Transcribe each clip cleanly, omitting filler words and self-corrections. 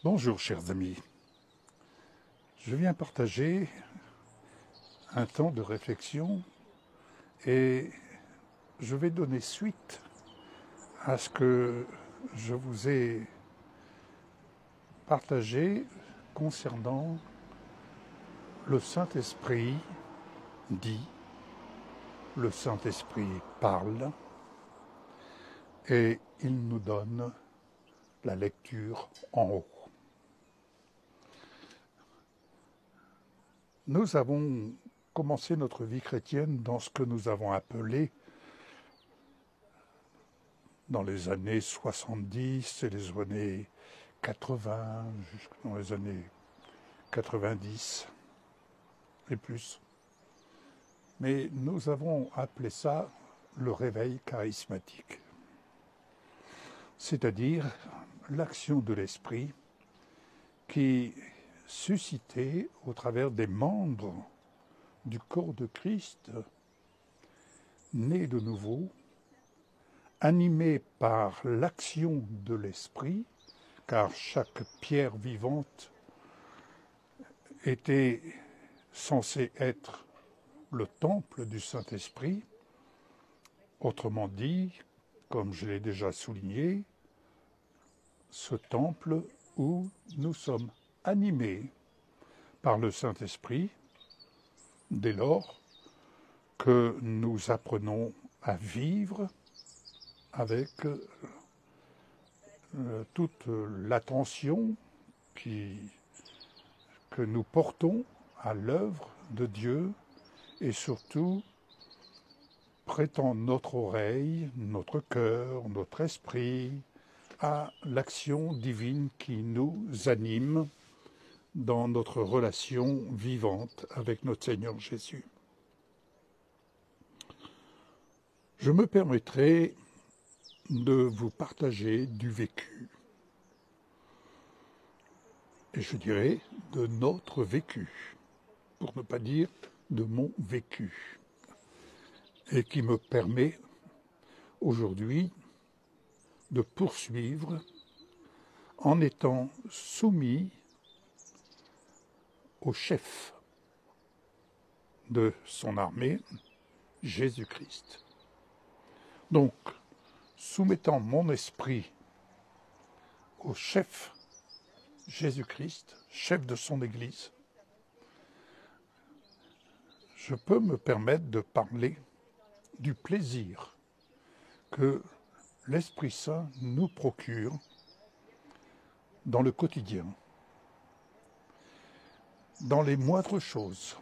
Bonjour chers amis, je viens partager un temps de réflexion et je vais donner suite à ce que je vous ai partagé concernant le Saint-Esprit dit, le Saint-Esprit parle et il nous donne la lecture en haut. Nous avons commencé notre vie chrétienne dans ce que nous avons appelé, dans les années 70 et les années 80, jusqu'aux les années 90 et plus. Mais nous avons appelé ça le réveil charismatique, c'est-à-dire l'action de l'esprit qui suscitait au travers des membres du corps de Christ, nés de nouveau, animés par l'action de l'esprit, car chaque pierre vivante était censée être le temple du Saint-Esprit, autrement dit, comme je l'ai déjà souligné, ce temple où nous sommes animés par le Saint-Esprit, dès lors que nous apprenons à vivre avec toute l'attention que nous portons à l'œuvre de Dieu et surtout prêtons notre oreille, notre cœur, notre esprit à l'action divine qui nous anime dans notre relation vivante avec notre Seigneur Jésus. Je me permettrai de vous partager du vécu, et je dirais de notre vécu, pour ne pas dire de mon vécu, et qui me permet aujourd'hui de poursuivre en étant soumis au chef de son armée, Jésus-Christ. Donc, soumettant mon esprit au chef Jésus-Christ, chef de son Église, je peux me permettre de parler du plaisir que l'Esprit Saint nous procure dans le quotidien, dans les moindres choses.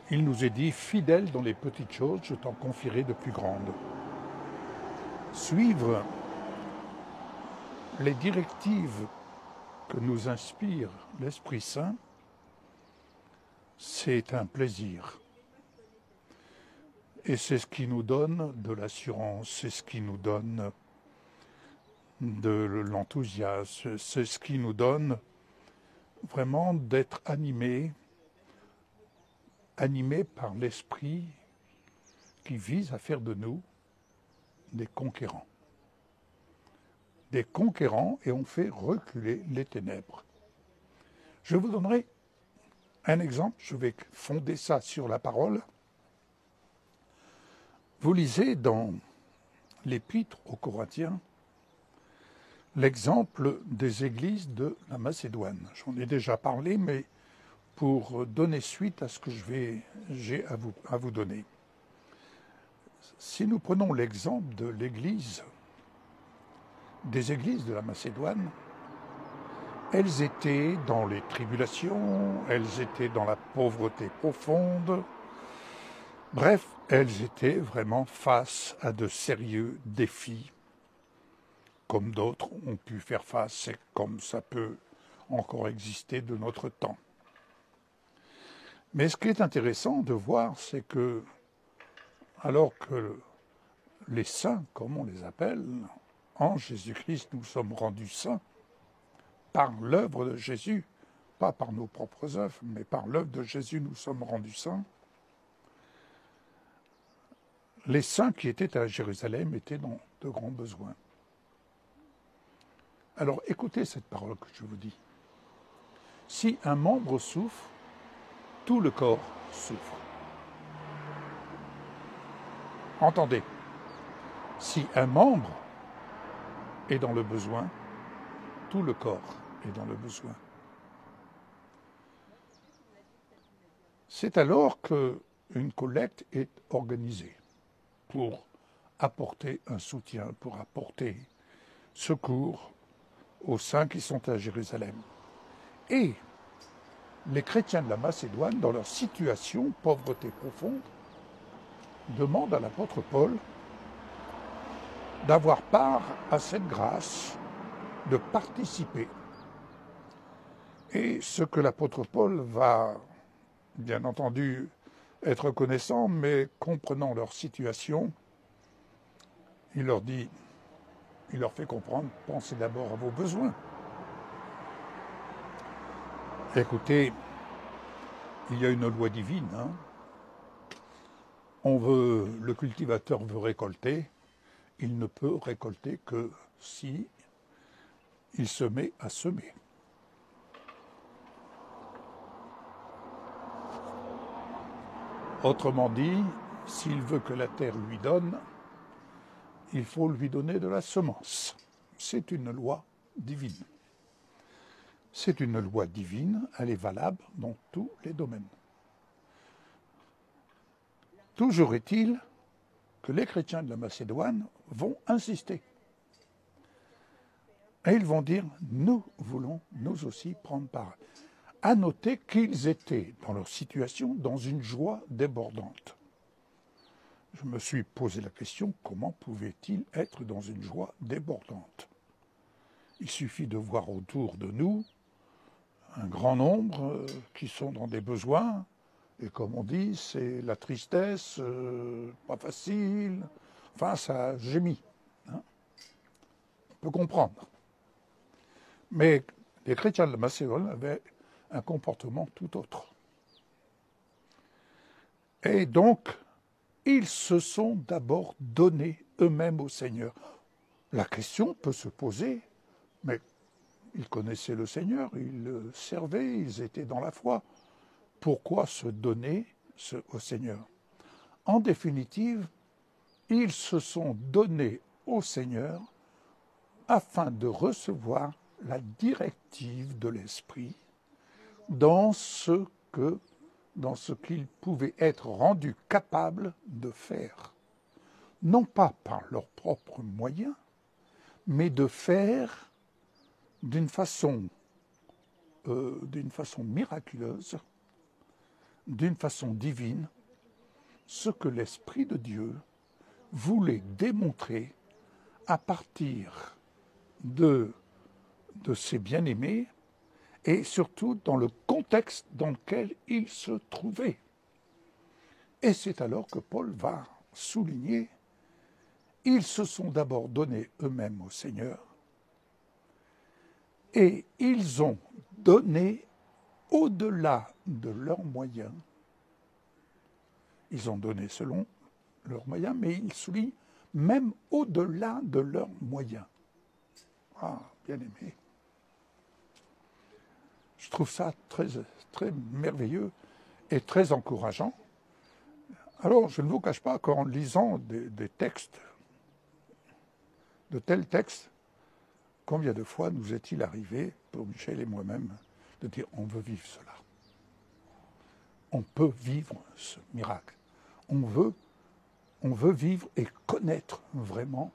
Il nous est dit, fidèle dans les petites choses, je t'en confierai de plus grandes. Suivre les directives que nous inspire l'Esprit Saint, c'est un plaisir. Et c'est ce qui nous donne de l'assurance, c'est ce qui nous donne de l'enthousiasme, c'est ce qui nous donne vraiment d'être animés par l'Esprit qui vise à faire de nous des conquérants. Des conquérants, et on fait reculer les ténèbres. Je vous donnerai un exemple, je vais fonder ça sur la parole. Vous lisez dans l'Épître aux Corinthiens l'exemple des églises de la Macédoine. J'en ai déjà parlé, mais pour donner suite à ce que j'ai à vous donner. Si nous prenons l'exemple de des églises de la Macédoine, elles étaient dans les tribulations, elles étaient dans la pauvreté profonde, bref, elles étaient vraiment face à de sérieux défis, comme d'autres ont pu faire face et comme ça peut encore exister de notre temps. Mais ce qui est intéressant de voir, c'est que, alors que les saints, comme on les appelle, en Jésus-Christ, nous sommes rendus saints par l'œuvre de Jésus, pas par nos propres œuvres, mais par l'œuvre de Jésus, nous sommes rendus saints. Les saints qui étaient à Jérusalem étaient dans de grands besoins. Alors écoutez cette parole que je vous dis. Si un membre souffre, tout le corps souffre. Entendez, si un membre est dans le besoin, tout le corps est dans le besoin. C'est alors qu'une collecte est organisée pour apporter un soutien, pour apporter secours aux saints qui sont à Jérusalem. Et les chrétiens de la Macédoine, dans leur situation, pauvreté profonde, demandent à l'apôtre Paul d'avoir part à cette grâce, de participer. Et ce que l'apôtre Paul va, bien entendu, être reconnaissant, mais comprenant leur situation, il leur dit, il leur fait comprendre, pensez d'abord à vos besoins. Écoutez, il y a une loi divine. Le cultivateur veut récolter, il ne peut récolter que si il se met à semer. Autrement dit, s'il veut que la terre lui donne, il faut lui donner de la semence. C'est une loi divine. C'est une loi divine, elle est valable dans tous les domaines. Toujours est-il que les chrétiens de la Macédoine vont insister. Et ils vont dire, nous voulons nous aussi prendre part. À noter qu'ils étaient dans leur situation dans une joie débordante. Je me suis posé la question, comment pouvaient-ils être dans une joie débordante? Il suffit de voir autour de nous un grand nombre qui sont dans des besoins, et comme on dit, c'est la tristesse, pas facile, enfin ça gémit. On peut comprendre. Mais les chrétiens de la Macédoine avaient un comportement tout autre. Et donc, ils se sont d'abord donnés eux-mêmes au Seigneur. La question peut se poser, mais ils connaissaient le Seigneur, ils le servaient, ils étaient dans la foi. Pourquoi se donner au Seigneur? En définitive, ils se sont donnés au Seigneur afin de recevoir la directive de l'Esprit dans ce qu'ils pouvaient être rendus capables de faire. Non pas par leurs propres moyens, mais de faire d'une façon miraculeuse, d'une façon divine, ce que l'Esprit de Dieu voulait démontrer à partir de ses bien-aimés et surtout dans le contexte dans lequel ils se trouvaient. Et c'est alors que Paul va souligner, ils se sont d'abord donnés eux-mêmes au Seigneur et ils ont donné au-delà de leurs moyens. Ils ont donné selon leurs moyens, mais il souligne même au-delà de leurs moyens. Ah, bien aimé. Je trouve ça très, très merveilleux et très encourageant. Alors, je ne vous cache pas qu'en lisant des textes, de tels textes, combien de fois nous est-il arrivé, pour Michel et moi-même, de dire on veut vivre cela. On peut vivre ce miracle. On veut vivre et connaître vraiment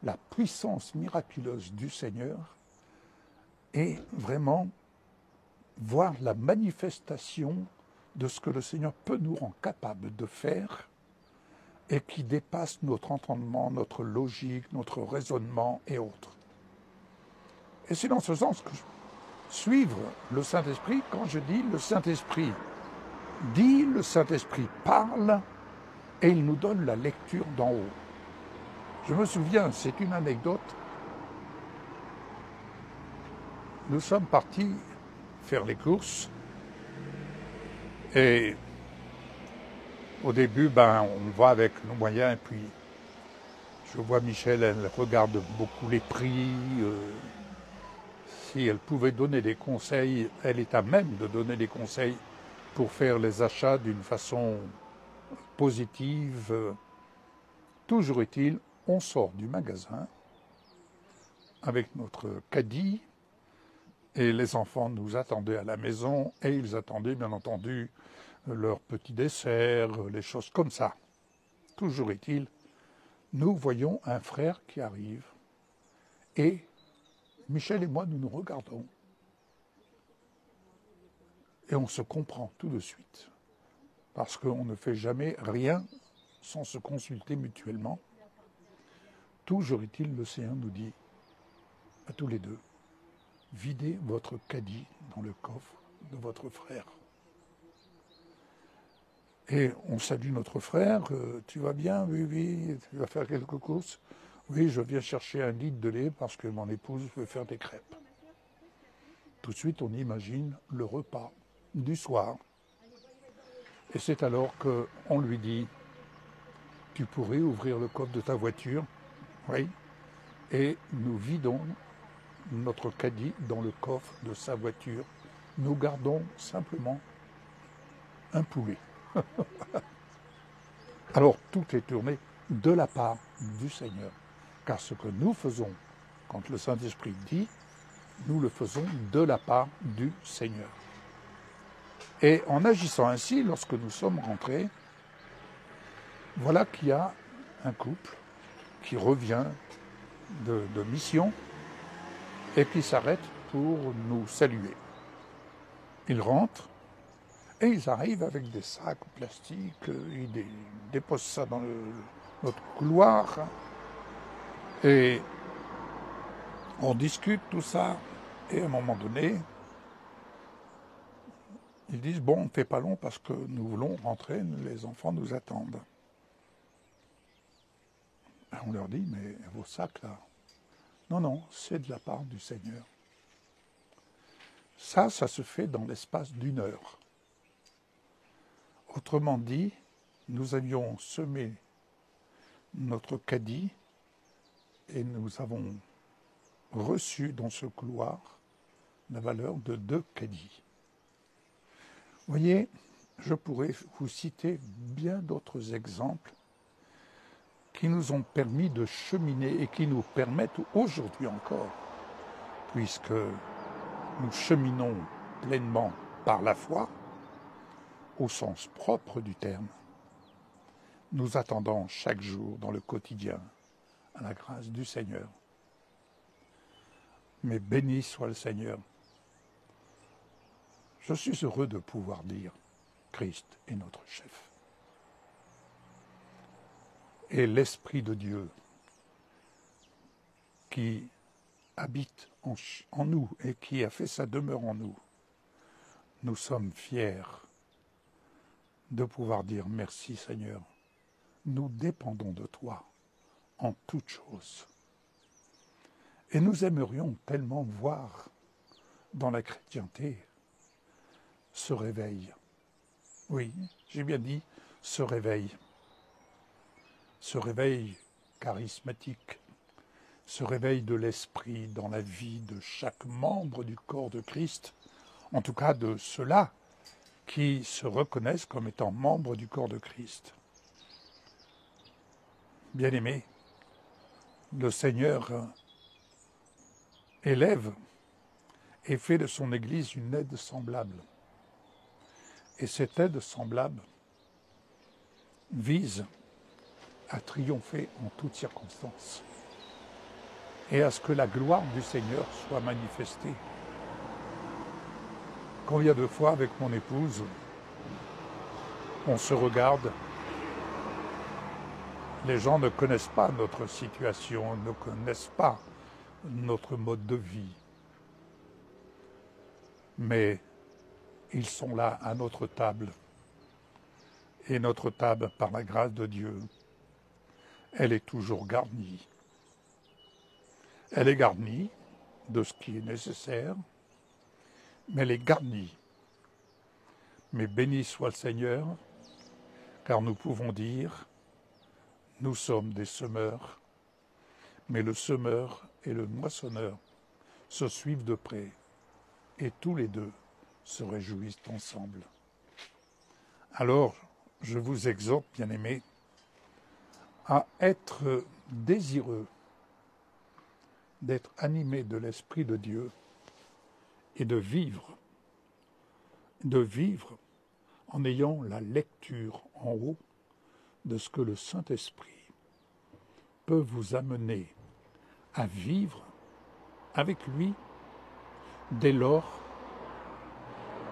la puissance miraculeuse du Seigneur et vraiment voir la manifestation de ce que le Seigneur peut nous rendre capables de faire et qui dépasse notre entendement, notre logique, notre raisonnement et autres. Et c'est dans ce sens que suivre le Saint-Esprit, quand je dis le Saint-Esprit dit, le Saint-Esprit parle, et il nous donne la lecture d'en haut. Je me souviens, c'est une anecdote, nous sommes partis faire les courses, et au début, on va avec nos moyens, et puis je vois Michel, elle regarde beaucoup les prix, si elle pouvait donner des conseils, elle est à même de donner des conseils pour faire les achats d'une façon positive. Toujours est-il, on sort du magasin avec notre caddie et les enfants nous attendaient à la maison et ils attendaient bien entendu leur petit dessert, les choses comme ça. Toujours est-il, nous voyons un frère qui arrive et Michel et moi nous nous regardons et on se comprend tout de suite parce qu'on ne fait jamais rien sans se consulter mutuellement. Toujours est-il, le Seigneur nous dit à tous les deux, videz votre caddie dans le coffre de votre frère. Et on salue notre frère, tu vas bien? Oui, oui, tu vas faire quelques courses? Oui, je viens chercher un litre de lait parce que mon épouse veut faire des crêpes. Tout de suite, on imagine le repas du soir. Et c'est alors qu'on lui dit, tu pourrais ouvrir le coffre de ta voiture? Oui. Et nous vidons notre caddie dans le coffre de sa voiture. Nous gardons simplement un poulet. Alors tout est tourné de la part du Seigneur. Car ce que nous faisons, quand le Saint-Esprit dit, nous le faisons de la part du Seigneur. Et en agissant ainsi, lorsque nous sommes rentrés, voilà qu'il y a un couple qui revient de mission et qui s'arrête pour nous saluer. Ils rentrent et ils arrivent avec des sacs plastiques, ils déposent ça dans notre couloir et on discute tout ça et à un moment donné, ils disent, bon, on ne fait pas long parce que nous voulons rentrer, les enfants nous attendent. Et on leur dit, mais vos sacs là, non, non, c'est de la part du Seigneur. Ça se fait dans l'espace d'1 heure. Autrement dit, nous avions semé notre caddie et nous avons reçu dans ce couloir la valeur de 2 caddies. Vous voyez, je pourrais vous citer bien d'autres exemples qui nous ont permis de cheminer et qui nous permettent aujourd'hui encore, puisque nous cheminons pleinement par la foi, au sens propre du terme, nous attendons chaque jour dans le quotidien à la grâce du Seigneur. Mais béni soit le Seigneur. Je suis heureux de pouvoir dire Christ est notre chef. Et l'Esprit de Dieu qui habite en nous et qui a fait sa demeure en nous, nous sommes fiers de pouvoir dire merci Seigneur. Nous dépendons de toi en toutes choses. Et nous aimerions tellement voir dans la chrétienté ce réveil. Oui, j'ai bien dit ce réveil. Ce réveil charismatique, ce réveil de l'esprit dans la vie de chaque membre du corps de Christ, en tout cas de ceux-là qui se reconnaissent comme étant membres du corps de Christ. Bien-aimés, le Seigneur élève et fait de son Église une aide semblable. Et cette aide semblable vise à triompher en toutes circonstances et à ce que la gloire du Seigneur soit manifestée. Combien de fois avec mon épouse, on se regarde, les gens ne connaissent pas notre situation, ne connaissent pas notre mode de vie, mais ils sont là à notre table. Et notre table, par la grâce de Dieu, elle est toujours garnie. Elle est garnie de ce qui est nécessaire, mais elle est garnie. Mais béni soit le Seigneur, car nous pouvons dire, nous sommes des semeurs, mais le semeur et le moissonneur se suivent de près et tous les deux se réjouissent ensemble. Alors, je vous exhorte, bien-aimés, à être désireux d'être animés de l'Esprit de Dieu et de vivre en ayant la lecture en haut de ce que le Saint-Esprit peut vous amener à vivre avec lui dès lors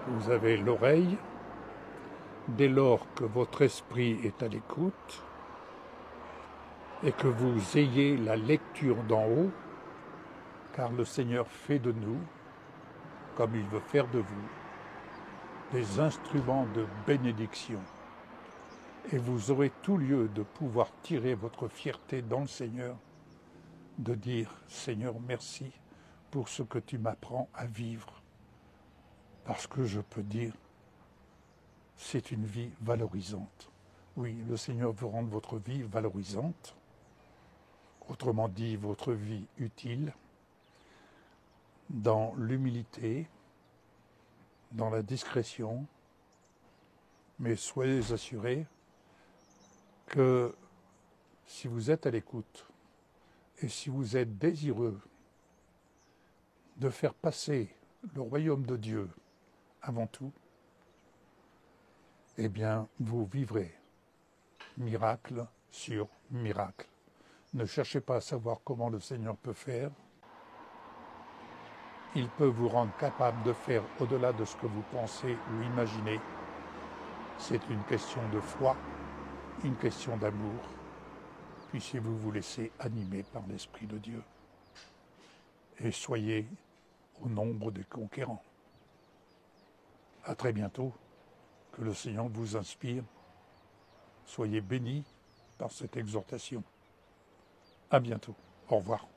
que vous avez l'oreille, dès lors que votre esprit est à l'écoute et que vous ayez la lecture d'en haut, car le Seigneur fait de nous, comme il veut faire de vous, des instruments de bénédiction. Et vous aurez tout lieu de pouvoir tirer votre fierté dans le Seigneur, de dire « Seigneur, merci pour ce que tu m'apprends à vivre. » Parce que je peux dire, c'est une vie valorisante. Oui, le Seigneur veut rendre votre vie valorisante, autrement dit, votre vie utile, dans l'humilité, dans la discrétion, mais soyez assurés que si vous êtes à l'écoute et si vous êtes désireux de faire passer le royaume de Dieu avant tout, eh bien, vous vivrez miracle sur miracle. Ne cherchez pas à savoir comment le Seigneur peut faire. Il peut vous rendre capable de faire au-delà de ce que vous pensez ou imaginez. C'est une question de foi, une question d'amour. Puissiez-vous vous laisser animer par l'Esprit de Dieu. Et soyez au nombre des conquérants. À très bientôt. Que le Seigneur vous inspire. Soyez bénis par cette exhortation. À bientôt. Au revoir.